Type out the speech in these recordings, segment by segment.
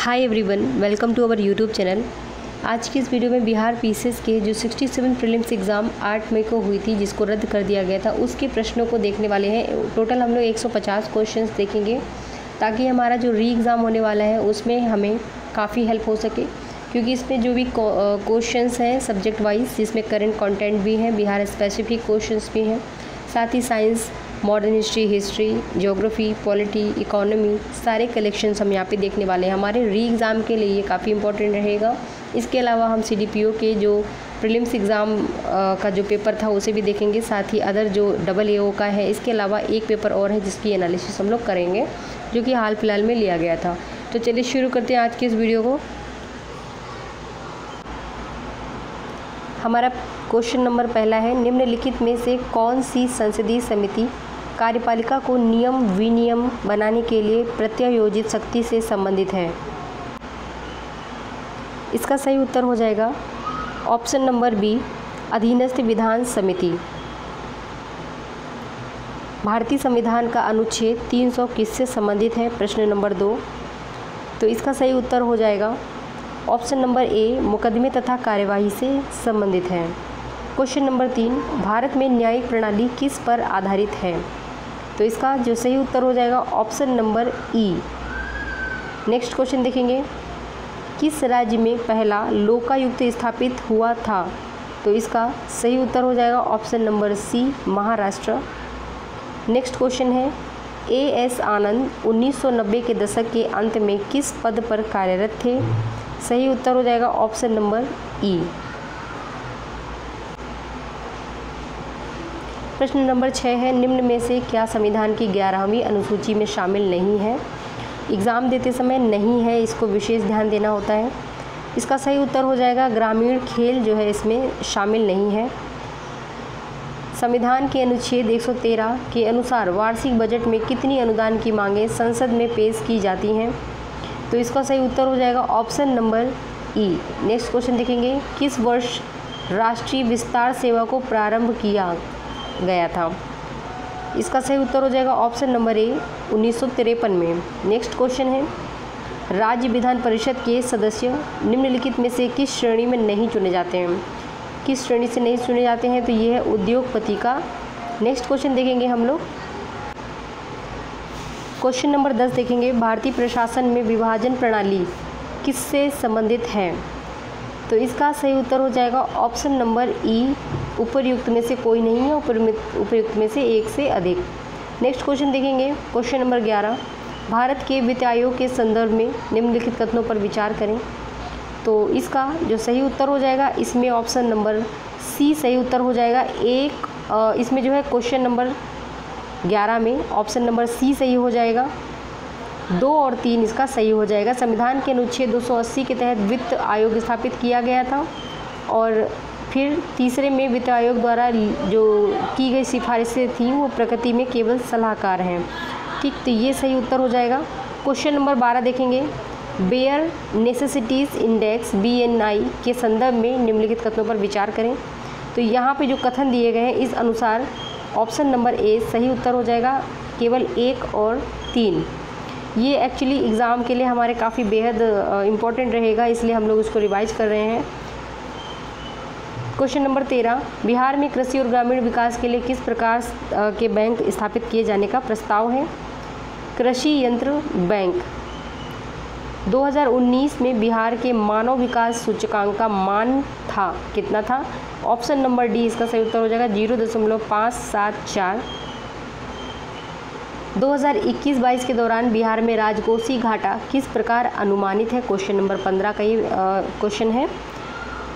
Hi everyone, welcome to our YouTube channel. आज की इस वीडियो में बिहार पीसीएस के जो 67 प्रीलिम्स एग्ज़ाम 8 मई को हुई थी, जिसको रद्द कर दिया गया था, उसके प्रश्नों को देखने वाले हैं। टोटल हम लोग 150 क्वेश्चंस देखेंगे ताकि हमारा जो री एग्ज़ाम होने वाला है उसमें हमें काफ़ी हेल्प हो सके, क्योंकि इसमें जो भी क्वेश्चंस हैं सब्जेक्ट वाइज, जिसमें करंट कंटेंट भी हैं, बिहार स्पेसिफिक क्वेश्चंस भी हैं, साथ ही science, modern history, geography, polity, economy, सारे कलेक्शंस हम यहाँ पे देखने वाले हैं। हमारे री एग्ज़ाम के लिए ये काफ़ी इंपॉर्टेंट रहेगा। इसके अलावा हम सीडीपीओ के जो प्रीलिम्स एग्ज़ाम का जो पेपर था उसे भी देखेंगे, साथ ही अदर जो AAO का है। इसके अलावा एक पेपर और है जिसकी एनालिसिस हम लोग करेंगे, जो कि हाल फिलहाल में लिया गया था। तो चलिए शुरू करते हैं आज की इस वीडियो को। हमारा क्वेश्चन नंबर पहला है, निम्नलिखित में से कौन सी संसदीय समिति कार्यपालिका को नियम विनियम बनाने के लिए प्रत्यायोजित शक्ति से संबंधित है? इसका सही उत्तर हो जाएगा ऑप्शन नंबर बी, अधीनस्थ विधान समिति। भारतीय संविधान का अनुच्छेद 300 किससे संबंधित है? प्रश्न नंबर 2। तो इसका सही उत्तर हो जाएगा ऑप्शन नंबर ए, मुकदमे तथा कार्यवाही से संबंधित है। क्वेश्चन नंबर 3, भारत में न्यायिक प्रणाली किस पर आधारित है? तो इसका जो सही उत्तर हो जाएगा ऑप्शन नंबर ई। नेक्स्ट क्वेश्चन देखेंगे, किस राज्य में पहला लोकायुक्त स्थापित हुआ था? तो इसका सही उत्तर हो जाएगा option number C, Maharashtra. Next question है, A.S. आनंद 1990 के दशक के अंत में किस पद पर कार्यरत थे? सही उत्तर हो जाएगा ऑप्शन नंबर ई। प्रश्न नंबर 6 है, निम्न में से क्या संविधान की 11वीं अनुसूची में शामिल नहीं है? एग्ज़ाम देते समय नहीं है, इसको विशेष ध्यान देना होता है। इसका सही उत्तर हो जाएगा ग्रामीण खेल जो है इसमें शामिल नहीं है। संविधान के अनुच्छेद 113 के अनुसार वार्षिक बजट में कितनी अनुदान की मांगें संसद में पेश की जाती हैं? तो इसका सही उत्तर हो जाएगा ऑप्शन नंबर ई। नेक्स्ट क्वेश्चन देखेंगे, किस वर्ष राष्ट्रीय विस्तार सेवा को प्रारंभ किया गया था? इसका सही उत्तर हो जाएगा ऑप्शन नंबर ए, 1953 में। नेक्स्ट क्वेश्चन है, राज्य विधान परिषद के सदस्य निम्नलिखित में से किस श्रेणी में नहीं चुने जाते हैं? किस श्रेणी से नहीं चुने जाते हैं? तो ये है उद्योगपति का। नेक्स्ट क्वेश्चन देखेंगे हम लोग, क्वेश्चन नंबर 10 देखेंगे, भारतीय प्रशासन में विभाजन प्रणाली किससे संबंधित है? तो इसका सही उत्तर हो जाएगा ऑप्शन नंबर ई, उपयुक्त में से कोई नहीं है, उपयुक्त में से एक से अधिक। नेक्स्ट क्वेश्चन देखेंगे, क्वेश्चन नंबर 11, भारत के वित्त आयोग के संदर्भ में निम्नलिखित कथनों पर विचार करें। तो इसका जो सही उत्तर हो जाएगा इसमें ऑप्शन नंबर सी सही उत्तर हो जाएगा। इसमें जो है क्वेश्चन नंबर 11 में ऑप्शन नंबर सी सही हो जाएगा। 2 और 3 इसका सही हो जाएगा। संविधान के अनुच्छेद 280 के तहत वित्त आयोग स्थापित किया गया था, और फिर तीसरे में वित्त आयोग द्वारा जो की गई सिफारिशें थी वो प्रकृति में केवल सलाहकार हैं। ठीक, तो ये सही उत्तर हो जाएगा। क्वेश्चन नंबर 12 देखेंगे, बेयर नेसेसिटीज़ इंडेक्स BNI के संदर्भ में निम्नलिखित कथनों पर विचार करें। तो यहाँ पे जो कथन दिए गए हैं इस अनुसार ऑप्शन नंबर ए सही उत्तर हो जाएगा, केवल 1 और 3। ये एक्चुअली एग्ज़ाम के लिए हमारे काफ़ी बेहद इम्पॉर्टेंट रहेगा, इसलिए हम लोग इसको रिवाइज कर रहे हैं। क्वेश्चन नंबर 13, बिहार में कृषि और ग्रामीण विकास के लिए किस प्रकार के बैंक स्थापित किए जाने का प्रस्ताव है? कृषि यंत्र बैंक। 2019 में बिहार के मानव विकास सूचकांक का मान था, कितना था? ऑप्शन नंबर डी इसका सही उत्तर हो जाएगा 0.574। 2021-22 के दौरान बिहार में राजकोषीय घाटा किस प्रकार अनुमानित है? क्वेश्चन नंबर 15 का ये क्वेश्चन है,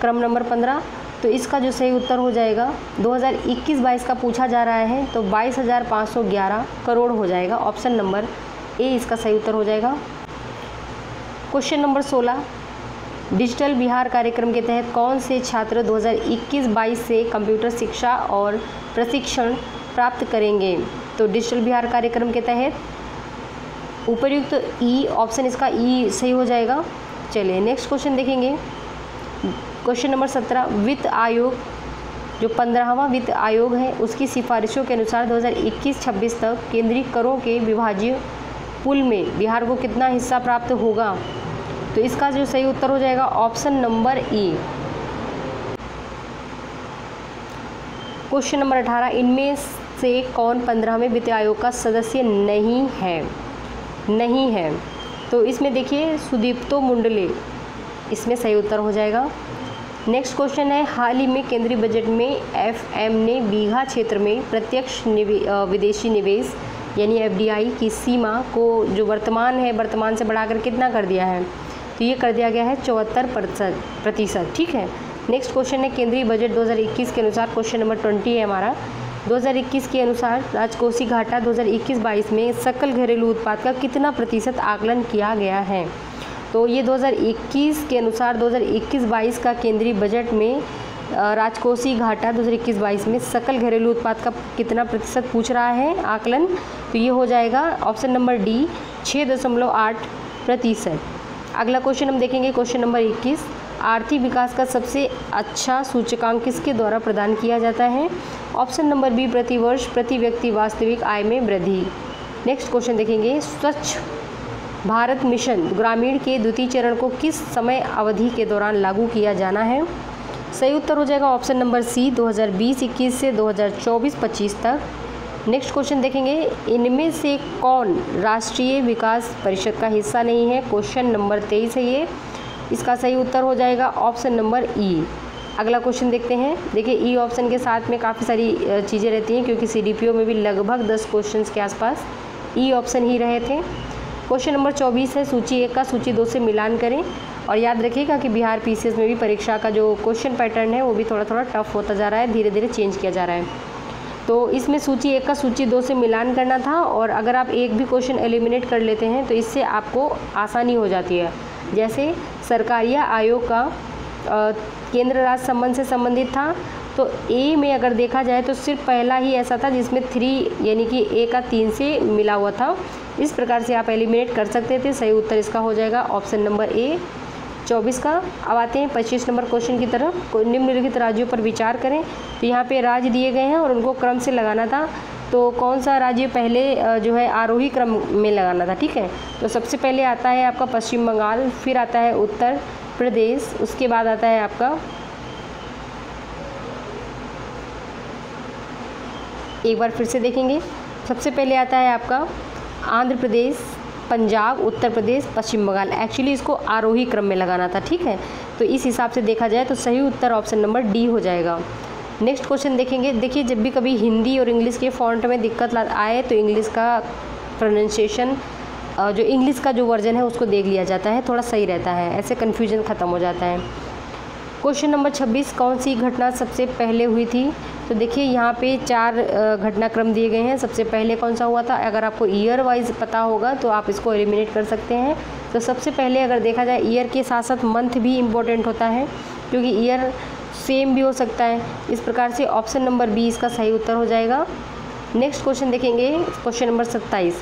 क्रम नंबर 15। तो इसका जो सही उत्तर हो जाएगा 2021-22 का पूछा जा रहा है, तो 22,511 करोड़ हो जाएगा। ऑप्शन नंबर ए इसका सही उत्तर हो जाएगा। क्वेश्चन नंबर 16, डिजिटल बिहार कार्यक्रम के तहत कौन से छात्र 2021-22 से कंप्यूटर शिक्षा और प्रशिक्षण प्राप्त करेंगे? तो डिजिटल बिहार कार्यक्रम के तहत उपयुक्त ई, ऑप्शन इसका ई सही हो जाएगा। चलिए नेक्स्ट क्वेश्चन देखेंगे, क्वेश्चन नंबर 17, वित्त आयोग जो 15वां वित्त आयोग है उसकी सिफारिशों के अनुसार 2021-26 तक केंद्रीय करों के विभाज्य पुल में बिहार को कितना हिस्सा प्राप्त होगा? तो इसका जो सही उत्तर हो जाएगा ऑप्शन नंबर ए। क्वेश्चन नंबर 18, इनमें से कौन 15वें वित्त आयोग का सदस्य नहीं है? तो इसमें देखिए सुदीप्तो मुंडले, इसमें सही उत्तर हो जाएगा। नेक्स्ट क्वेश्चन है, हाल ही में केंद्रीय बजट में एफएम ने बीघा क्षेत्र में प्रत्यक्ष विदेशी निवेश यानी एफडीआई की सीमा को जो वर्तमान से बढ़ाकर कितना कर दिया है? तो ये कर दिया गया है 74%। ठीक है। नेक्स्ट क्वेश्चन है, केंद्रीय बजट 2021 के अनुसार, क्वेश्चन नंबर 20 है हमारा, 2021 के अनुसार राजकोषीय घाटा 2021-22 में सकल घरेलू उत्पाद का कितना प्रतिशत आकलन किया गया है? तो ये 2021 के अनुसार 2021-22 का केंद्रीय बजट में राजकोषीय घाटा 2021-22 में सकल घरेलू उत्पाद का कितना प्रतिशत पूछ रहा है आकलन? तो ये हो जाएगा ऑप्शन नंबर डी 6.8%। अगला क्वेश्चन हम देखेंगे, क्वेश्चन नंबर 21, आर्थिक विकास का सबसे अच्छा सूचकांक किसके द्वारा प्रदान किया जाता है? ऑप्शन नंबर बी प्रति वर्ष प्रति व्यक्ति वास्तविक आय में वृद्धि। नेक्स्ट क्वेश्चन देखेंगे, स्वच्छ भारत मिशन ग्रामीण के द्वितीय चरण को किस समय अवधि के दौरान लागू किया जाना है? सही उत्तर हो जाएगा ऑप्शन नंबर सी 2020-21 से 2024-25 तक। नेक्स्ट क्वेश्चन देखेंगे, इनमें से कौन राष्ट्रीय विकास परिषद का हिस्सा नहीं है? क्वेश्चन नंबर 23 है ये, इसका सही उत्तर हो जाएगा ऑप्शन नंबर ई। अगला क्वेश्चन देखते हैं। देखिए ई ऑप्शन के साथ में काफ़ी सारी चीज़ें रहती हैं क्योंकि सीडीपीओ में भी लगभग 10 क्वेश्चन के आसपास ई ऑप्शन ही रहे थे। क्वेश्चन नंबर 24 है, सूची 1 का सूची 2 से मिलान करें। और याद रखिएगा कि बिहार पीसीएस में भी परीक्षा का जो क्वेश्चन पैटर्न है वो भी थोड़ा थोड़ा टफ होता जा रहा है, धीरे धीरे चेंज किया जा रहा है। तो इसमें सूची 1 का सूची 2 से मिलान करना था, और अगर आप एक भी क्वेश्चन एलिमिनेट कर लेते हैं तो इससे आपको आसानी हो जाती है। जैसे सरकारिया आयोग का केंद्र राज्य संबंध से संबंधित था, तो ए में अगर देखा जाए तो सिर्फ पहला ही ऐसा था जिसमें 3 यानी कि ए का 3 से मिला हुआ था। इस प्रकार से आप एलिमिनेट कर सकते थे। सही उत्तर इसका हो जाएगा ऑप्शन नंबर ए 24 का। अब आते हैं 25 नंबर क्वेश्चन की तरफ। निम्नलिखित राज्यों पर विचार करें। तो यहाँ पे राज्य दिए गए हैं और उनको क्रम से लगाना था, तो कौन सा राज्य पहले जो है आरोही क्रम में लगाना था। ठीक है, तो सबसे पहले आता है आपका पश्चिम बंगाल, फिर आता है उत्तर प्रदेश, उसके बाद आता है आपका, एक बार फिर से देखेंगे, सबसे पहले आता है आपका आंध्र प्रदेश, पंजाब, उत्तर प्रदेश, पश्चिम बंगाल। एक्चुअली इसको आरोही क्रम में लगाना था। ठीक है, तो इस हिसाब से देखा जाए तो सही उत्तर ऑप्शन नंबर डी हो जाएगा। नेक्स्ट क्वेश्चन देखेंगे। देखिए जब भी कभी हिंदी और इंग्लिश के फॉन्ट में दिक्कत आए तो इंग्लिश का प्रोनाउंसिएशन, जो इंग्लिश का जो वर्जन है उसको देख लिया जाता है, थोड़ा सही रहता है, ऐसे कन्फ्यूजन ख़त्म हो जाता है। क्वेश्चन नंबर 26, कौन सी घटना सबसे पहले हुई थी? तो देखिए यहाँ पे 4 घटनाक्रम दिए गए हैं। सबसे पहले कौन सा हुआ था? अगर आपको ईयर वाइज पता होगा तो आप इसको एलिमिनेट कर सकते हैं। तो सबसे पहले अगर देखा जाए ईयर के साथ साथ मंथ भी इम्पोर्टेंट होता है, क्योंकि ईयर सेम भी हो सकता है। इस प्रकार से ऑप्शन नंबर बी इसका सही उत्तर हो जाएगा। नेक्स्ट क्वेश्चन देखेंगे, क्वेश्चन नंबर 27,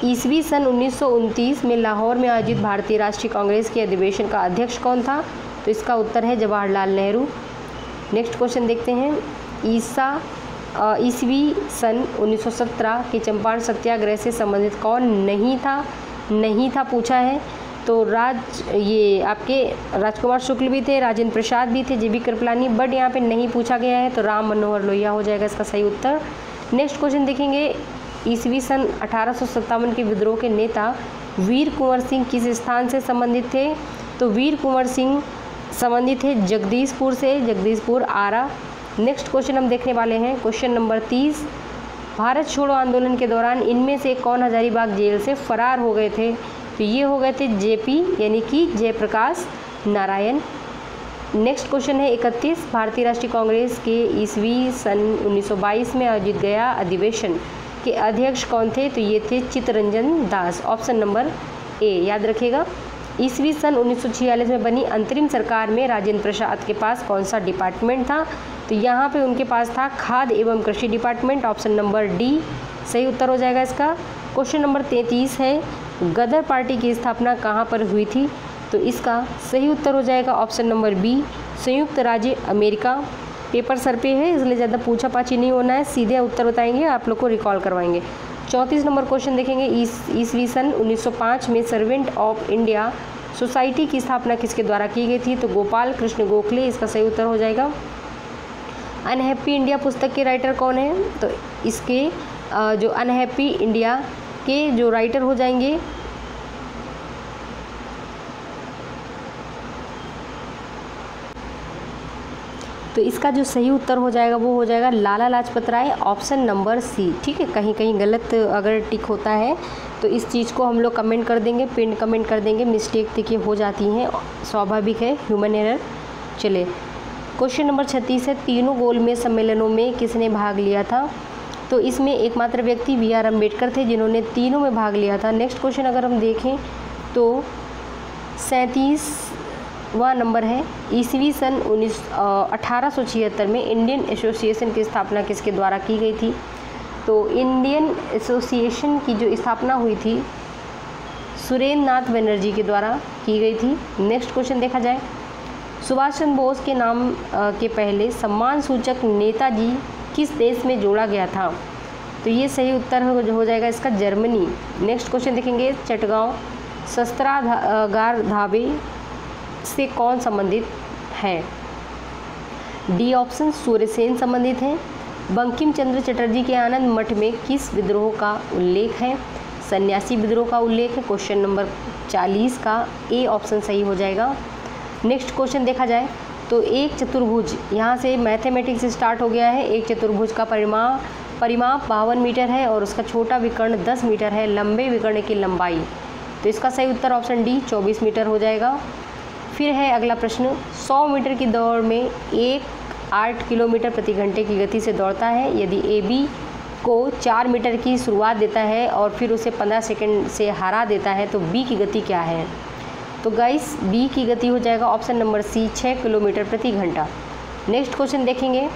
ईस्वी सन 1929 में लाहौर में आयोजित भारतीय राष्ट्रीय कांग्रेस के अधिवेशन का अध्यक्ष कौन था? तो इसका उत्तर है जवाहरलाल नेहरू। नेक्स्ट क्वेश्चन देखते हैं, ईस्वी सन 1917 के चंपारण सत्याग्रह से संबंधित कौन नहीं था पूछा है। तो ये आपके राजकुमार शुक्ल भी थे, राजेंद्र प्रसाद भी थे, जेबी कृपलानी, बट यहाँ पे नहीं पूछा गया है, तो राम मनोहर लोहिया हो जाएगा इसका सही उत्तर। नेक्स्ट क्वेश्चन देखेंगे, ईस्वी सन 1857 के विद्रोह के नेता वीर कुंवर सिंह किस स्थान से संबंधित थे? तो वीर कुंवर सिंह संबंधित है जगदीशपुर से, जगदीशपुर आरा। नेक्स्ट क्वेश्चन हम देखने वाले हैं, क्वेश्चन नंबर 30, भारत छोड़ो आंदोलन के दौरान इनमें से कौन हजारीबाग जेल से फरार हो गए थे? तो ये हो गए थे जेपी यानी कि जयप्रकाश नारायण। नेक्स्ट क्वेश्चन है 31, भारतीय राष्ट्रीय कांग्रेस के ईस्वी सन 1922 में आयोजित गया अधिवेशन के अध्यक्ष कौन थे? तो ये थे चित्तरंजन दास, ऑप्शन नंबर ए। याद रखिएगा, ईस्वी सन 1946 में बनी अंतरिम सरकार में राजेंद्र प्रसाद के पास कौन सा डिपार्टमेंट था? तो यहाँ पे उनके पास था खाद्य एवं कृषि डिपार्टमेंट, ऑप्शन नंबर डी सही उत्तर हो जाएगा इसका। क्वेश्चन नंबर 33 है, गदर पार्टी की स्थापना कहाँ पर हुई थी? तो इसका सही उत्तर हो जाएगा ऑप्शन नंबर बी, संयुक्त राज्य अमेरिका। पेपर सर पे है इसलिए ज़्यादा पूछा पाछी नहीं होना है, सीधे उत्तर बताएंगे, आप लोग को रिकॉल करवाएंगे। 34 नंबर क्वेश्चन देखेंगे, ईस्वी सन 1905 में सर्वेंट ऑफ इंडिया सोसाइटी की स्थापना किसके द्वारा की गई थी? तो गोपाल कृष्ण गोखले इसका सही उत्तर हो जाएगा। अनहैप्पी इंडिया पुस्तक के राइटर कौन है? तो इसके जो अनहैप्पी इंडिया के जो राइटर हो जाएंगे तो इसका जो सही उत्तर हो जाएगा वो हो जाएगा लाला लाजपत राय, ऑप्शन नंबर सी। ठीक है, कहीं कहीं गलत अगर टिक होता है तो इस चीज़ को हम लोग कमेंट कर देंगे, पिन कमेंट कर देंगे। मिस्टेक देखिए हो जाती हैं, स्वाभाविक है, ह्यूमन एरर। चले क्वेश्चन नंबर 36 है, तीनों गोलमेज सम्मेलनों में किसने भाग लिया था? तो इसमें एकमात्र व्यक्ति BR अम्बेडकर थे जिन्होंने तीनों में भाग लिया था। नेक्स्ट क्वेश्चन अगर हम देखें तो 37वां नंबर है, ईस्वी सन 1876 में इंडियन एसोसिएशन की स्थापना किसके द्वारा की गई थी? तो इंडियन एसोसिएशन की जो स्थापना हुई थी सुरेंद्र नाथ बनर्जी के द्वारा की गई थी। नेक्स्ट क्वेश्चन देखा जाए, सुभाष चंद्र बोस के नाम के पहले सम्मान सूचक नेताजी किस देश में जोड़ा गया था? तो ये सही उत्तर हो जाएगा इसका जर्मनी। नेक्स्ट क्वेश्चन देखेंगे, चटगांव शस्त्रागार ढाबे से कौन संबंधित है? डी ऑप्शन सूर्यसेन संबंधित है। बंकिम चंद्र चटर्जी के आनंद मठ में किस विद्रोह का उल्लेख है? सन्यासी विद्रोह का उल्लेख है। क्वेश्चन नंबर 40 का ए ऑप्शन सही हो जाएगा। नेक्स्ट क्वेश्चन देखा जाए तो एक चतुर्भुज, यहाँ से मैथमेटिक्स स्टार्ट हो गया है। एक चतुर्भुज का परिमाप 52 मीटर है और उसका छोटा विकर्ण 10 मीटर है। लंबे विकर्ण की लंबाई, तो इसका सही उत्तर ऑप्शन डी 24 मीटर हो जाएगा। फिर है अगला प्रश्न, 100 मीटर की दौड़ में एक 8 किलोमीटर प्रति घंटे की गति से दौड़ता है। यदि AB को 4 मीटर की शुरुआत देता है और फिर उसे 15 सेकंड से हरा देता है तो B की गति क्या है? तो गाइस B की गति हो जाएगा ऑप्शन नंबर सी 6 किलोमीटर प्रति घंटा। नेक्स्ट क्वेश्चन देखेंगे,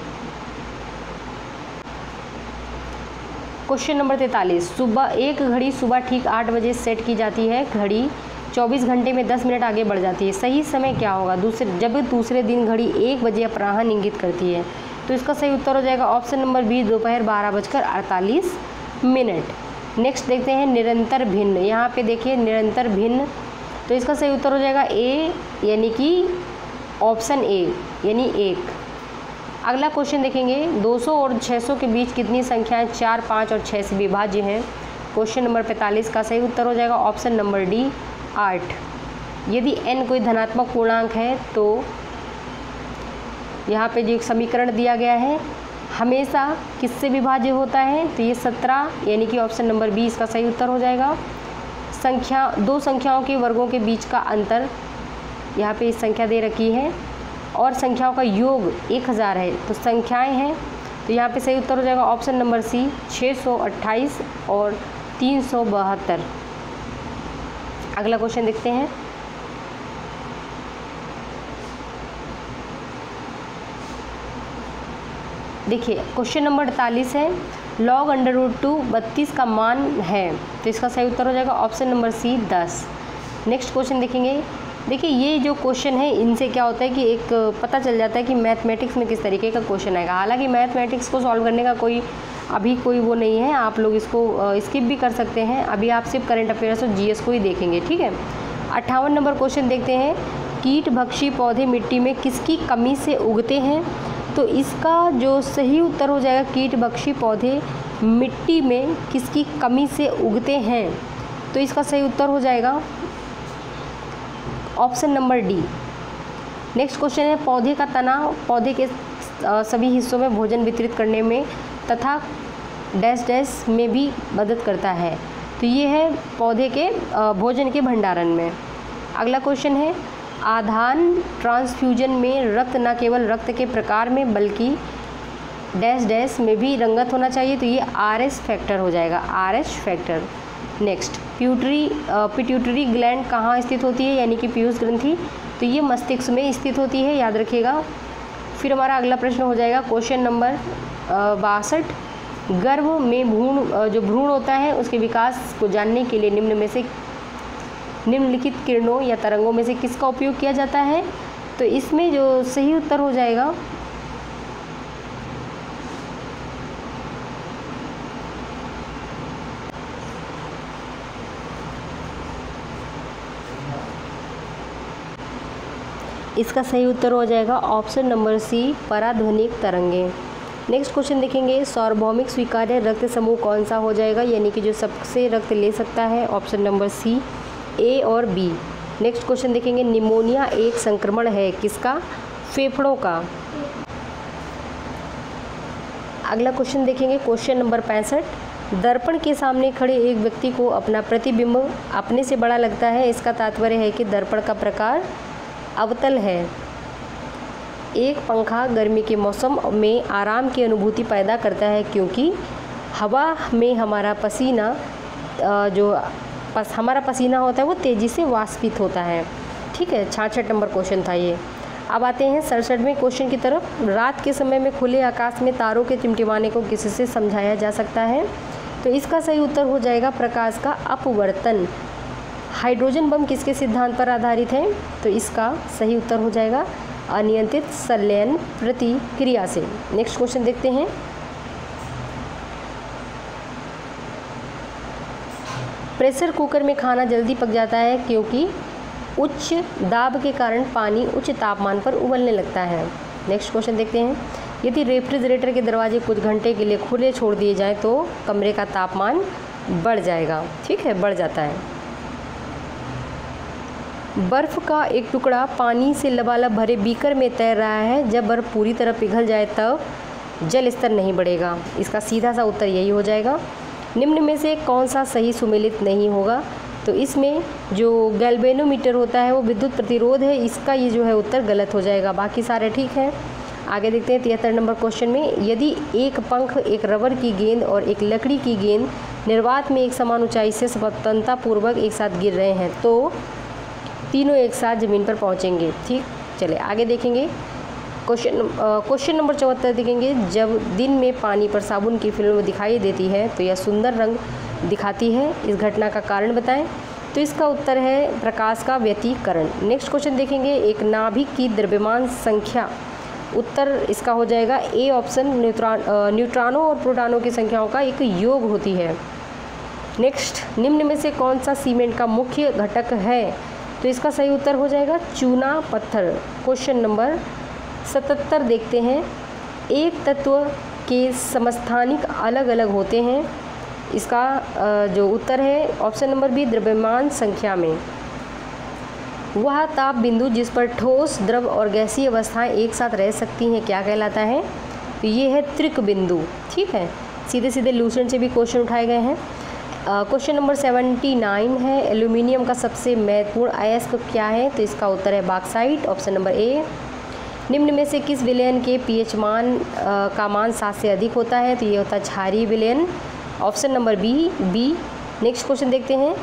क्वेश्चन नंबर 43, एक घड़ी सुबह ठीक 8 बजे सेट की जाती है। घड़ी 24 घंटे में 10 मिनट आगे बढ़ जाती है। सही समय क्या होगा? जब दूसरे दिन घड़ी 1 बजे अपराह्न इंगित करती है। तो इसका सही उत्तर हो जाएगा ऑप्शन नंबर बी दोपहर 12:48। नेक्स्ट देखते हैं निरंतर भिन्न। यहाँ पे देखिए निरंतर भिन्न, तो इसका सही उत्तर हो जाएगा ए यानी कि ऑप्शन ए यानी 1। अगला क्वेश्चन देखेंगे, 200 और 600 के बीच कितनी संख्याएं 4, 5 और 6 से विभाज्य हैं? क्वेश्चन नंबर 45 का सही उत्तर हो जाएगा ऑप्शन नंबर डी 8। यदि n कोई धनात्मक पूर्णांक है तो यहाँ पे जो एक समीकरण दिया गया है हमेशा किससे विभाज्य होता है? तो ये 17 यानी कि ऑप्शन नंबर बी इसका सही उत्तर हो जाएगा। दो संख्याओं के वर्गों के बीच का अंतर, यहाँ पे इस संख्या दे रखी है और संख्याओं का योग 1000 है, तो संख्याएं हैं, तो यहाँ पे सही उत्तर हो जाएगा ऑप्शन नंबर सी 628 और 372। अगला क्वेश्चन देखते हैं, देखिए क्वेश्चन नंबर 48 है, log √2 32 का मान है, तो इसका सही उत्तर हो जाएगा option number C 10। Next question देखेंगे, देखिए ये जो क्वेश्चन है इनसे क्या होता है कि एक पता चल जाता है कि मैथमेटिक्स में किस तरीके का क्वेश्चन आएगा। हालांकि मैथमेटिक्स को सॉल्व करने का अभी कोई वो नहीं है, आप लोग इसको स्किप भी कर सकते हैं। अभी आप सिर्फ करंट अफेयर्स और जीएस को ही देखेंगे, ठीक है। 58 नंबर क्वेश्चन देखते हैं, कीट भक्षी पौधे मिट्टी में किसकी कमी से उगते हैं? तो इसका जो सही उत्तर हो जाएगा कीट भक्षी पौधे मिट्टी में किसकी कमी से उगते हैं, तो इसका सही उत्तर हो जाएगा option number D. Next question है, पौधे का तना पौधे के सभी हिस्सों में भोजन वितरित करने में तथा डैश डैश में भी मदद करता है, तो ये है पौधे के भोजन के भंडारण में। अगला क्वेश्चन है, आधान ट्रांसफ्यूजन में रक्त न केवल रक्त के प्रकार में बल्कि डैश डैश में भी रंगत होना चाहिए, तो ये आरएस फैक्टर हो जाएगा, RS factor. Next, pituitary gland कहाँ स्थित होती है, यानी कि पीयूष ग्रंथि, तो ये मस्तिष्क में स्थित होती है, याद रखिएगा। फिर हमारा अगला प्रश्न हो जाएगा क्वेश्चन नंबर 62, गर्भ में भ्रूण होता है उसके विकास को जानने के लिए निम्नलिखित किरणों या तरंगों में से किसका उपयोग किया जाता है? तो इसमें जो सही उत्तर हो जाएगा इसका सही उत्तर हो जाएगा ऑप्शन नंबर सी, पराध्वनिक तरंगे। नेक्स्ट क्वेश्चन देखेंगे, सार्वभौमिक स्वीकार्य रक्त समूह कौन सा हो जाएगा, यानी कि जो सबसे रक्त ले सकता है, ऑप्शन नंबर सी, ए और बी। नेक्स्ट क्वेश्चन देखेंगे, निमोनिया एक संक्रमण है किसका, फेफड़ों का। अगला क्वेश्चन देखेंगे, क्वेश्चन नंबर 65, दर्पण के सामने खड़े एक व्यक्ति को अपना प्रतिबिंब अपने से बड़ा लगता है, इसका तात्पर्य है कि दर्पण का प्रकार अवतल है। एक पंखा गर्मी के मौसम में आराम की अनुभूति पैदा करता है क्योंकि हवा में हमारा पसीना हमारा पसीना होता है वो तेज़ी से वाष्पित होता है। ठीक है, 66 नंबर क्वेश्चन था ये। अब आते हैं 67वें क्वेश्चन की तरफ। रात के समय में खुले आकाश में तारों के टिमटिमाने को किससे समझाया जा सकता है, तो इसका सही उत्तर हो जाएगा प्रकाश का अपवर्तन। हाइड्रोजन बम किसके सिद्धांत पर आधारित है, तो इसका सही उत्तर हो जाएगा अनियंत्रित संलयन प्रतिक्रिया से। नेक्स्ट क्वेश्चन देखते हैं, प्रेशर कुकर में खाना जल्दी पक जाता है क्योंकि उच्च दाब के कारण पानी उच्च तापमान पर उबलने लगता है। नेक्स्ट क्वेश्चन देखते हैं, यदि रेफ्रिजरेटर के दरवाजे कुछ घंटे के लिए खुले छोड़ दिए जाएं तो कमरे का तापमान बढ़ जाएगा। ठीक है, बढ़ जाता है। बर्फ़ का एक टुकड़ा पानी से लबालब भरे बीकर में तैर रहा है, जब बर्फ़ पूरी तरह पिघल जाए तब जल स्तर नहीं बढ़ेगा। इसका सीधा सा उत्तर यही हो जाएगा। निम्न में से कौन सा सही सुमेलित नहीं होगा, तो इसमें जो गैल्वेनोमीटर होता है वो विद्युत प्रतिरोध है, इसका ये जो है उत्तर गलत हो जाएगा, बाकी सारे ठीक हैं। आगे देखते हैं 73 नंबर क्वेश्चन में, यदि एक पंख, एक रबर की गेंद और एक लकड़ी की गेंद निर्वात में एक समान ऊंचाई से स्वतंत्रतापूर्वक एक साथ गिर रहे हैं तो तीनों एक साथ ज़मीन पर पहुंचेंगे। ठीक, चले आगे देखेंगे। क्वेश्चन नंबर 74 देखेंगे, जब दिन में पानी पर साबुन की फिल्म दिखाई देती है तो यह सुंदर रंग दिखाती है, इस घटना का कारण बताएं, तो इसका उत्तर है प्रकाश का व्यतिकरण। नेक्स्ट क्वेश्चन देखेंगे, एक नाभिक की द्रव्यमान संख्या, उत्तर इसका हो जाएगा ए ऑप्शन, न्यूट्रॉनों और प्रोटॉनों की संख्याओं का एक योग होती है। नेक्स्ट, निम्न में से कौन सा सीमेंट का मुख्य घटक है, तो इसका सही उत्तर हो जाएगा चूना पत्थर। क्वेश्चन नंबर 77 देखते हैं, एक तत्व के समस्थानिक अलग अलग होते हैं, इसका जो उत्तर है ऑप्शन नंबर बी, द्रव्यमान संख्या में। वह ताप बिंदु जिस पर ठोस, द्रव और गैसीय अवस्थाएं एक साथ रह सकती हैं क्या कहलाता है, तो ये है त्रिक बिंदु। ठीक है, सीधे सीधे लूसेंट से भी क्वेश्चन उठाए गए हैं। क्वेश्चन नंबर 79 है, एल्यूमिनियम का सबसे महत्वपूर्ण अयस्क क्या है, तो इसका उत्तर है बॉक्साइट, ऑप्शन नंबर ए। निम्न में से किस विलयन के पीएच मान का मान 7 से अधिक होता है, तो ये होता है क्षारीय विलयन, option number B. Next question देखते हैं,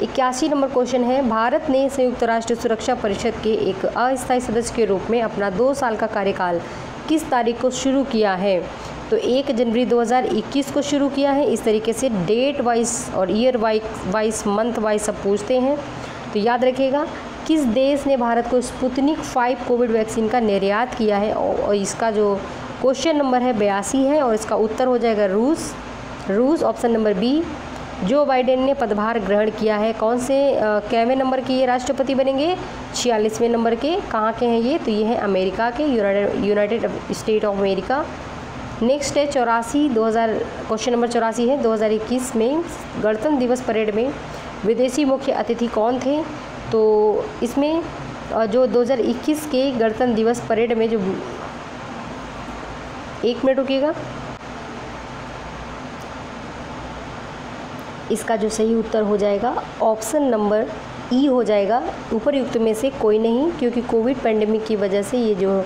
81 नंबर क्वेश्चन है, भारत ने संयुक्त राष्ट्र सुरक्षा परिषद के एक अस्थायी सदस्य के रूप में अपना 2 साल का कार्यकाल किस तारीख को शुरू किया है, तो 1 जनवरी 2021 को शुरू किया है। इस तरीके से डेट वाइज और ईयर वाइज मंथ वाइज सब पूछते हैं, तो याद रखिएगा किस देश ने भारत को स्पुतनिक 5 कोविड वैक्सीन का निर्यात किया है, और इसका जो क्वेश्चन नंबर है 82 है और इसका उत्तर हो जाएगा रूस, option number B. Joe Biden ने पदभार ग्रहण किया है, कौन से कैवें नंबर के ये राष्ट्रपति बनेंगे, 46वें नंबर के। कहाँ के हैं ये, तो ये हैं अमेरिका के, United state of America. Next है 84 क्वेश्चन नंबर 84 है, 2021 में गणतंत्र दिवस परेड में विदेशी मुख्य अतिथि कौन थे, तो इसमें जो 2021 के गणतंत्र दिवस परेड में जो, एक मिनट रुकिएगा, इसका जो सही उत्तर हो जाएगा ऑप्शन नंबर ई हो जाएगा, उपरयुक्त में से कोई नहीं, क्योंकि कोविड पैंडेमिक की वजह से ये जो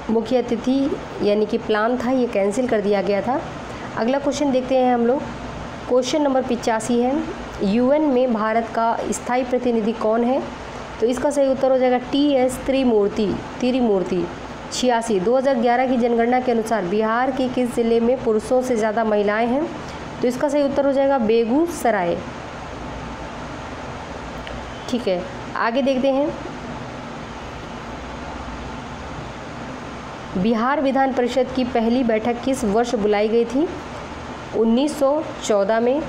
मुख्य अतिथि यानी कि प्लान था ये कैंसिल कर दिया गया था। अगला क्वेश्चन देखते हैं हम लोग। क्वेश्चन नंबर 85 है, यूएन में भारत का स्थायी प्रतिनिधि कौन है, तो इसका सही उत्तर हो जाएगा टी.एस. त्रिमूर्ति। 86 2011 की जनगणना के अनुसार बिहार के किस ज़िले में पुरुषों से ज़्यादा महिलाएं हैं, तो इसका सही उत्तर हो जाएगा बेगूसराय। ठीक है, आगे देखते हैं। बिहार विधान परिषद की पहली बैठक किस वर्ष बुलाई गई थी, 1914 में।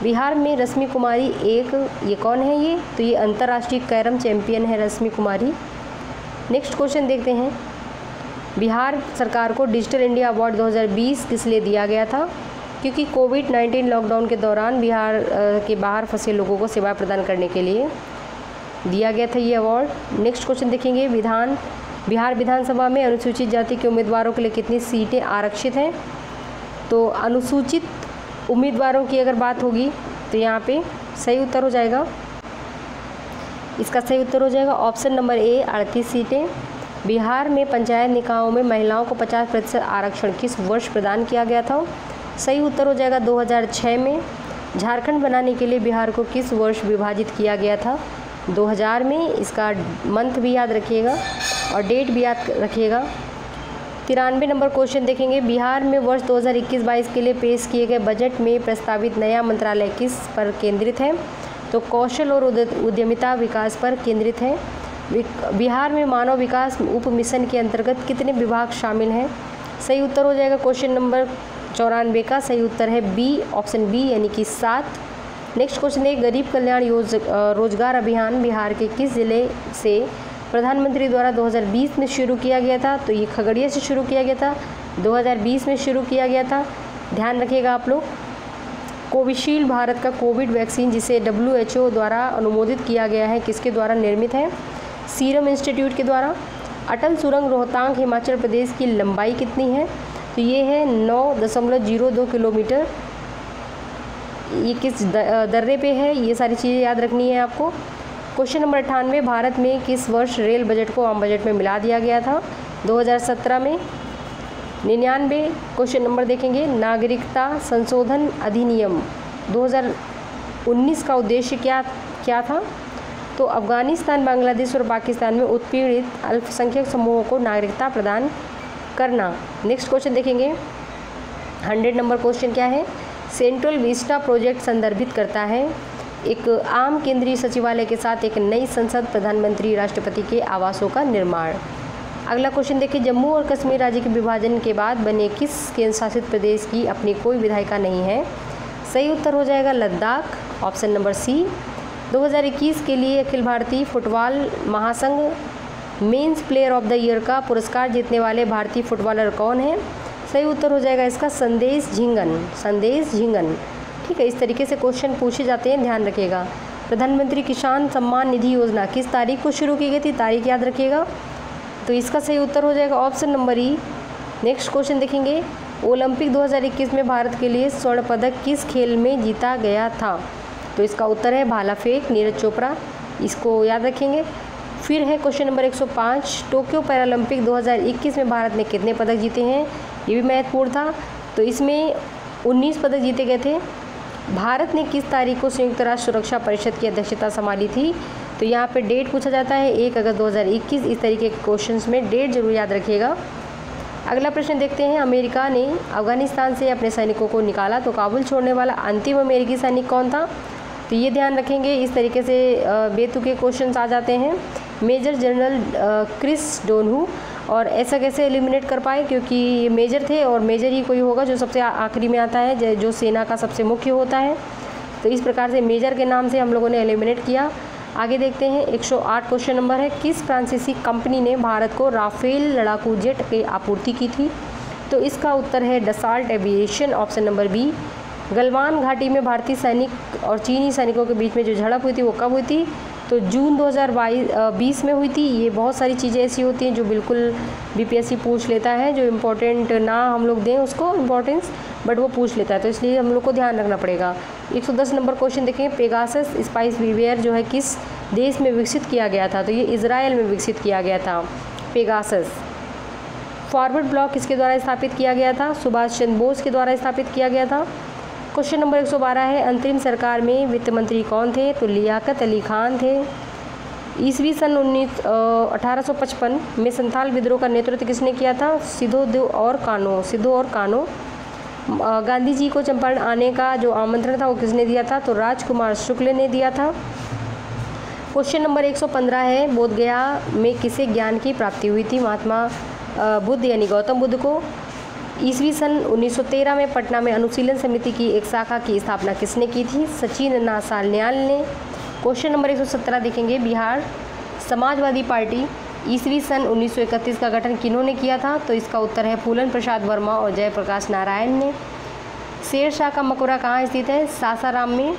बिहार में रश्मि कुमारी एक, ये कौन है ये? तो ये अंतर्राष्ट्रीय कैरम चैंपियन है रश्मि कुमारी। नेक्स्ट क्वेश्चन देखते हैं, बिहार सरकार को डिजिटल इंडिया अवार्ड 2020 किस लिए दिया गया था? क्योंकि कोविड-19 लॉकडाउन के दौरान बिहार के बाहर फंसे लोगों को सेवा प्रदान करने के लिए दिया गया था ये अवार्ड। नेक्स्ट क्वेश्चन देखेंगे, बिहार विधानसभा में अनुसूचित जाति के उम्मीदवारों के लिए कितनी सीटें आरक्षित हैं? तो अनुसूचित उम्मीदवारों की अगर बात होगी तो यहाँ पे सही उत्तर हो जाएगा, इसका सही उत्तर हो जाएगा ऑप्शन नंबर ए 38 सीटें। बिहार में पंचायत निकायों में महिलाओं को 50% आरक्षण किस वर्ष प्रदान किया गया था? सही उत्तर हो जाएगा 2006 में। झारखंड बनाने के लिए बिहार को किस वर्ष विभाजित किया गया था? 2000 में। इसका मंथ भी याद रखिएगा और डेट भी याद रखिएगा। 93 नंबर क्वेश्चन देखेंगे, बिहार में वर्ष 2021-22 के लिए पेश किए गए बजट में प्रस्तावित नया मंत्रालय किस पर केंद्रित है? तो कौशल और उद्यमिता विकास पर केंद्रित है। बिहार में मानव विकास उप मिशन के अंतर्गत कितने विभाग शामिल हैं? सही उत्तर हो जाएगा क्वेश्चन नंबर 94 का सही उत्तर है बी, ऑप्शन बी यानी कि 7। नेक्स्ट क्वेश्चन है, गरीब कल्याण रोजगार अभियान बिहार के किस जिले से प्रधानमंत्री द्वारा 2020 में शुरू किया गया था? तो ये खगड़िया से शुरू किया गया था, 2020 में शुरू किया गया था। ध्यान रखिएगा आप लोग। कोविशील्ड भारत का कोविड वैक्सीन जिसे WHO द्वारा अनुमोदित किया गया है किसके द्वारा निर्मित है? सीरम इंस्टीट्यूट के द्वारा। अटल सुरंग रोहतांग हिमाचल प्रदेश की लंबाई कितनी है? तो ये है 9.02 किलोमीटर। ये किस दर्रे पे है? ये सारी चीज़ें याद रखनी है आपको। क्वेश्चन नंबर 98, भारत में किस वर्ष रेल बजट को आम बजट में मिला दिया गया था? 2017 में। 99 क्वेश्चन नंबर देखेंगे, नागरिकता संशोधन अधिनियम 2019 का उद्देश्य क्या था? तो अफगानिस्तान, बांग्लादेश और पाकिस्तान में उत्पीड़ित अल्पसंख्यक समूहों को नागरिकता प्रदान करना। नेक्स्ट क्वेश्चन देखेंगे, 100 नंबर क्वेश्चन क्या है? सेंट्रल विस्टा प्रोजेक्ट संदर्भित करता है एक आम केंद्रीय सचिवालय के साथ एक नई संसद, प्रधानमंत्री, राष्ट्रपति के आवासों का निर्माण। अगला क्वेश्चन देखिए, जम्मू और कश्मीर राज्य के विभाजन के बाद बने किस केंद्र शासित प्रदेश की अपनी कोई विधायिका नहीं है? सही उत्तर हो जाएगा लद्दाख, ऑप्शन नंबर सी। 2021 के लिए अखिल भारतीय फुटबॉल महासंघ men's player of the year का पुरस्कार जीतने वाले भारतीय फुटबॉलर कौन है? सही उत्तर हो जाएगा इसका संदेश झिंगन। ठीक है, इस तरीके से क्वेश्चन पूछे जाते हैं, ध्यान रखिएगा। प्रधानमंत्री किसान सम्मान निधि योजना किस तारीख को शुरू की गई थी? तारीख याद रखिएगा। तो इसका सही उत्तर हो जाएगा ऑप्शन नंबर ई। नेक्स्ट क्वेश्चन देखेंगे, ओलंपिक 2021 में भारत के लिए स्वर्ण पदक किस खेल में जीता गया था? तो इसका उत्तर है भाला फेंक, नीरज चोपड़ा। इसको याद रखेंगे। फिर है क्वेश्चन नंबर 105, टोक्यो पैरालंपिक 2021 में भारत ने कितने पदक जीते हैं? ये भी महत्वपूर्ण था। तो इसमें 19 पदक जीते गए थे। भारत ने किस तारीख को संयुक्त राष्ट्र सुरक्षा परिषद की अध्यक्षता संभाली थी? तो यहाँ पे डेट पूछा जाता है 1 अगस्त 2021। इस तरीके के क्वेश्चंस में डेट जरूर याद रखिएगा। अगला प्रश्न देखते हैं, अमेरिका ने अफगानिस्तान से अपने सैनिकों को निकाला तो काबुल छोड़ने वाला अंतिम अमेरिकी सैनिक कौन था? तो ये ध्यान रखेंगे। इस तरीके से बेतुके क्वेश्चंस आ जाते हैं। Major general Chris Donahue. और ऐसा कैसे एलिमिनेट कर पाए? क्योंकि ये मेजर थे और मेजर ही कोई होगा जो सबसे आखिरी में आता है, जो सेना का सबसे मुख्य होता है। तो इस प्रकार से मेजर के नाम से हम लोगों ने एलिमिनेट किया। आगे देखते हैं, 108 क्वेश्चन नंबर है, किस फ्रांसीसी कंपनी ने भारत को राफेल लड़ाकू जेट की आपूर्ति की थी? तो इसका उत्तर है Dassault aviation, option number B. Galwan घाटी में भारतीय सैनिक और चीनी सैनिकों के बीच में जो झड़प हुई थी वो कब हुई थी? तो जून 2020 में हुई थी। ये बहुत सारी चीज़ें ऐसी होती हैं जो बिल्कुल बीपीएससी पूछ लेता है, जो इम्पोर्टेंट ना हम लोग दें उसको इम्पोर्टेंस, बट वो पूछ लेता है, तो इसलिए हम लोग को ध्यान रखना पड़ेगा। 110 नंबर क्वेश्चन देखें, पेगासस स्पाइसवेयर जो है किस देश में विकसित किया गया था? तो ये इजराइल में विकसित किया गया था पेगासस। फॉरवर्ड ब्लॉक किसके द्वारा स्थापित किया गया था? सुभाष चंद्र बोस के द्वारा स्थापित किया गया था। क्वेश्चन नंबर 112 है, अंतरिम सरकार में वित्त मंत्री कौन थे? तो लियाकत अली खान थे। ईस्वी सन 1855 में संथाल विद्रोह का नेतृत्व किसने किया था? सिद्धो और कानो। गांधी जी को चंपारण आने का जो आमंत्रण था वो किसने दिया था? तो राजकुमार शुक्ल ने दिया था। क्वेश्चन नंबर 115 है, बोधगया में किसे ज्ञान की प्राप्ति हुई थी? महात्मा बुद्ध यानी गौतम बुद्ध को। ईस्वी सन 1913 में पटना में अनुशीलन समिति की एक शाखा की स्थापना किसने की थी? सचिन नासान्याल ने। क्वेश्चन नंबर 117 देखेंगे, बिहार समाजवादी पार्टी ईस्वी सन 1931 का गठन किन्होंने किया था? तो इसका उत्तर है फूलन प्रसाद वर्मा और जयप्रकाश नारायण ने। शेरशाह का मकबरा कहाँ स्थित है? सासाराम में।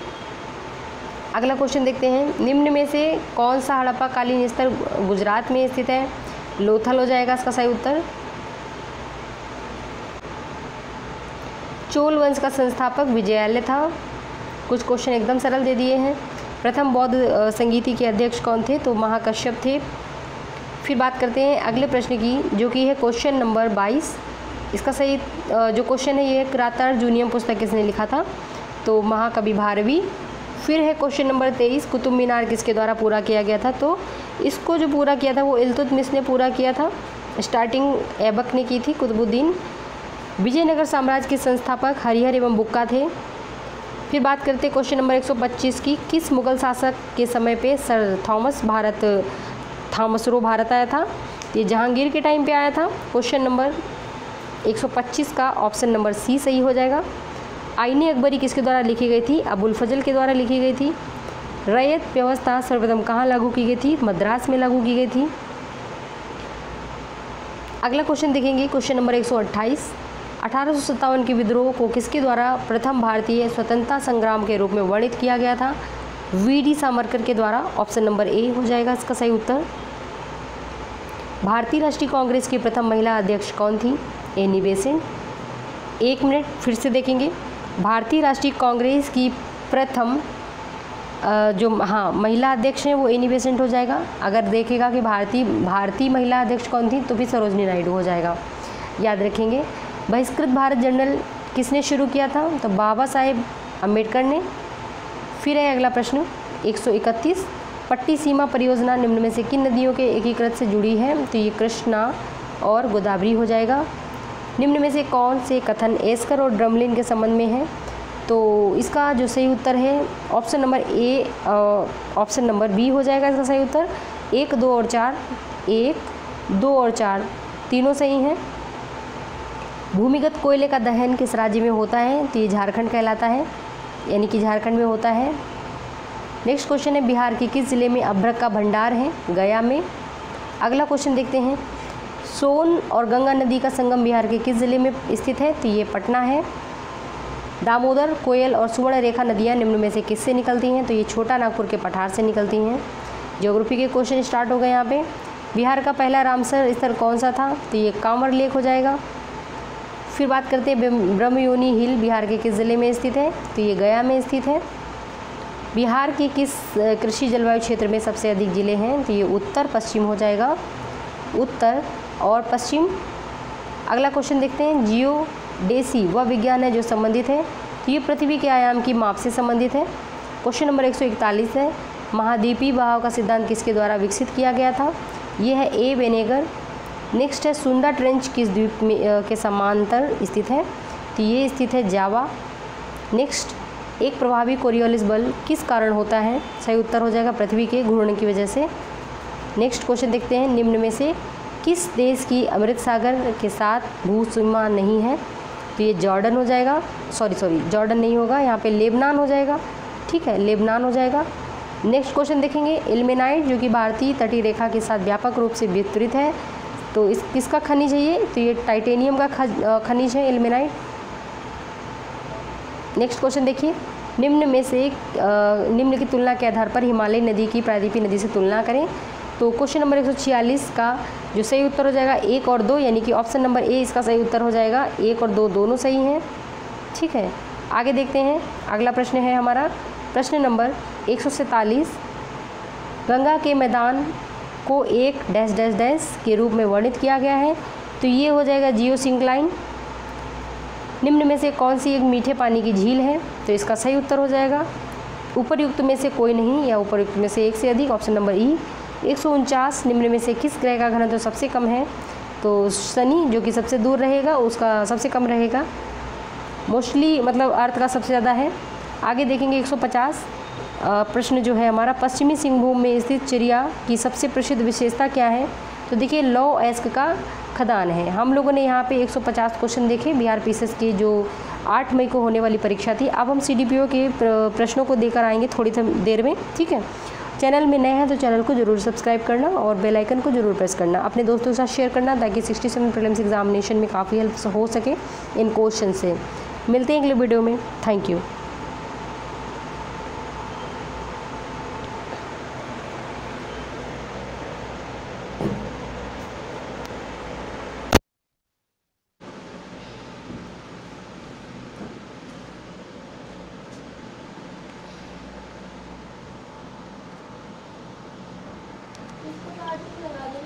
अगला क्वेश्चन देखते हैं, निम्न में से कौन सा हड़प्पा कालीन स्थल गुजरात में स्थित है? लोथल हो जाएगा इसका सही उत्तर। चोल वंश का संस्थापक विजयालय था। कुछ क्वेश्चन एकदम सरल दे दिए हैं। प्रथम बौद्ध संगीति के अध्यक्ष कौन थे? तो महाकश्यप थे। फिर बात करते हैं अगले प्रश्न की, जो कि है क्वेश्चन नंबर 22। इसका सही जो क्वेश्चन है ये किरातार्जुनीयम पुस्तक किसने लिखा था? तो महाकवि भारवी। फिर है क्वेश्चन नंबर 23, कुतुब मीनार किसके द्वारा पूरा किया गया था? तो इसको जो पूरा किया था वो इल्तुतमिश ने पूरा किया था। स्टार्टिंग ऐबक ने की थी, कुतुबुद्दीन। विजयनगर साम्राज्य के संस्थापक हरिहर एवं बुक्का थे। फिर बात करते हैं क्वेश्चन नंबर 125 की, किस मुगल शासक के समय पे सर थॉमस रो भारत आया था? ये जहांगीर के टाइम पे आया था। क्वेश्चन नंबर 125 का ऑप्शन नंबर सी सही हो जाएगा। आईने अकबरी किसके द्वारा लिखी गई थी? अबुल फजल के द्वारा लिखी गई थी। रैयत व्यवस्था सर्वप्रथम कहाँ लागू की गई थी? मद्रास में लागू की गई थी। अगला क्वेश्चन देखेंगे, क्वेश्चन नंबर 128, 1857 के विद्रोह को किसके द्वारा प्रथम भारतीय स्वतंत्रता संग्राम के रूप में वर्णित किया गया था? वी.डी. सावरकर के द्वारा। ऑप्शन नंबर ए हो जाएगा इसका सही उत्तर। भारतीय राष्ट्रीय कांग्रेस की प्रथम महिला अध्यक्ष कौन थी? Annie Besant. एक मिनट फिर से देखेंगे, भारतीय राष्ट्रीय कांग्रेस की प्रथम महिला अध्यक्ष हैं वो एनी बेसेंट हो जाएगा। अगर देखेगा कि भारतीय महिला अध्यक्ष कौन थी तो फिर सरोजनी नायडू हो जाएगा, याद रखेंगे। बहिष्कृत भारत जर्नल किसने शुरू किया था? तो बाबा साहेब अम्बेडकर ने। फिर है अगला प्रश्न 131, पट्टी सीमा परियोजना निम्न में से किन नदियों के एकीकृत से जुड़ी है? तो ये कृष्णा और गोदावरी हो जाएगा। निम्न में से कौन से कथन एस्कर और ड्रमलिन के संबंध में है? तो इसका जो सही उत्तर है option number A, option number B हो जाएगा इसका सही उत्तर। 1, 2 और 4, 1, 2 और 4 तीनों सही हैं। भूमिगत कोयले का दहन किस राज्य में होता है? तो ये झारखंड कहलाता है, यानी कि झारखंड में होता है। नेक्स्ट क्वेश्चन है, बिहार के किस जिले में अभ्रक का भंडार है? गया में। अगला क्वेश्चन देखते हैं, सोन और गंगा नदी का संगम बिहार के किस जिले में स्थित है? तो ये पटना है। दामोदर, कोयल और सुवर्ण रेखा नदियाँ निम्न में से किससे निकलती हैं? तो ये छोटा नागपुर के पठार से निकलती हैं। ज्योग्राफी के क्वेश्चन स्टार्ट हो गए यहाँ पे। बिहार का पहला रामसर स्थल कौन सा था? तो ये कांवर लेक हो जाएगा। फिर बात करते हैं ब्रह्मयोनी हिल बिहार के किस ज़िले में स्थित है? तो ये गया में स्थित है। बिहार के किस कृषि जलवायु क्षेत्र में सबसे अधिक ज़िले हैं? तो ये उत्तर पश्चिम हो जाएगा, उत्तर और पश्चिम। अगला क्वेश्चन देखते हैं, जियोडेसी वह विज्ञान है जो संबंधित है? तो ये पृथ्वी के आयाम की माप से संबंधित है। क्वेश्चन नंबर 141 है, महाद्वीपीय बहाव का सिद्धांत किसके द्वारा विकसित किया गया था? ये है ए वेनेगर। नेक्स्ट है, सुंदा ट्रेंच किस द्वीप में के समांतर स्थित है? तो ये स्थित है जावा। नेक्स्ट, एक प्रभावी कोरियोलिस बल किस कारण होता है? सही उत्तर हो जाएगा पृथ्वी के घूर्णन की वजह से। नेक्स्ट क्वेश्चन देखते हैं, निम्न में से किस देश की अमृत सागर के साथ भू सीमा नहीं है? तो ये जॉर्डन हो जाएगा, सॉरी जॉर्डन नहीं होगा, यहाँ पे लेबनान हो जाएगा। ठीक है, लेबनान हो जाएगा। नेक्स्ट क्वेश्चन देखेंगे, इल्मेनाइट जो कि भारतीय तटीय रेखा के साथ व्यापक रूप से विस्तृत है, तो इस किसका खनिज है ये? तो ये टाइटेनियम का खनिज है इल्मेनाइट। नेक्स्ट क्वेश्चन देखिए, निम्न में से निम्न की तुलना के आधार पर हिमालय नदी की प्रायद्वीपीय नदी से तुलना करें। तो क्वेश्चन नंबर 146 का जो सही उत्तर हो जाएगा 1 और 2, यानी कि ऑप्शन नंबर ए इसका सही उत्तर हो जाएगा। 1 और 2 दोनों सही हैं। ठीक है, आगे देखते हैं। अगला प्रश्न है हमारा प्रश्न नंबर 147, गंगा के मैदान को एक डैश डैश डैश के रूप में वर्णित किया गया है। तो ये हो जाएगा जियोसिंक्लाइन। निम्न में से कौन सी एक मीठे पानी की झील है? तो इसका सही उत्तर हो जाएगा उपरयुक्त में से कोई नहीं, या उपरयुक्त में से एक से अधिक, ऑप्शन नंबर ई। 149, निम्न में से किस ग्रह का घनत्व सबसे कम है? तो शनि जो कि सबसे दूर रहेगा उसका सबसे कम रहेगा, मोस्टली मतलब अर्थ का सबसे ज़्यादा है। आगे देखेंगे 150 प्रश्न जो है हमारा, पश्चिमी सिंहभूम में स्थित चिड़िया की सबसे प्रसिद्ध विशेषता क्या है? तो देखिए लौ एस्क का खदान है। हम लोगों ने यहाँ पे 150 क्वेश्चन देखे बिहार पीसीएस की जो 8 मई को होने वाली परीक्षा थी। अब हम सीडीपीओ के प्रश्नों को देकर आएंगे थोड़ी देर में, ठीक है। चैनल में नए हैं तो चैनल को जरूर सब्सक्राइब करना और बेल आइकन को जरूर प्रेस करना, अपने दोस्तों के साथ शेयर करना, ताकि 67 प्रीलिम्स एग्जामिनेशन में काफ़ी हेल्प हो सके इन क्वेश्चन से। मिलते हैं अगले वीडियो में। Thank you. इसको काट के लगा दो।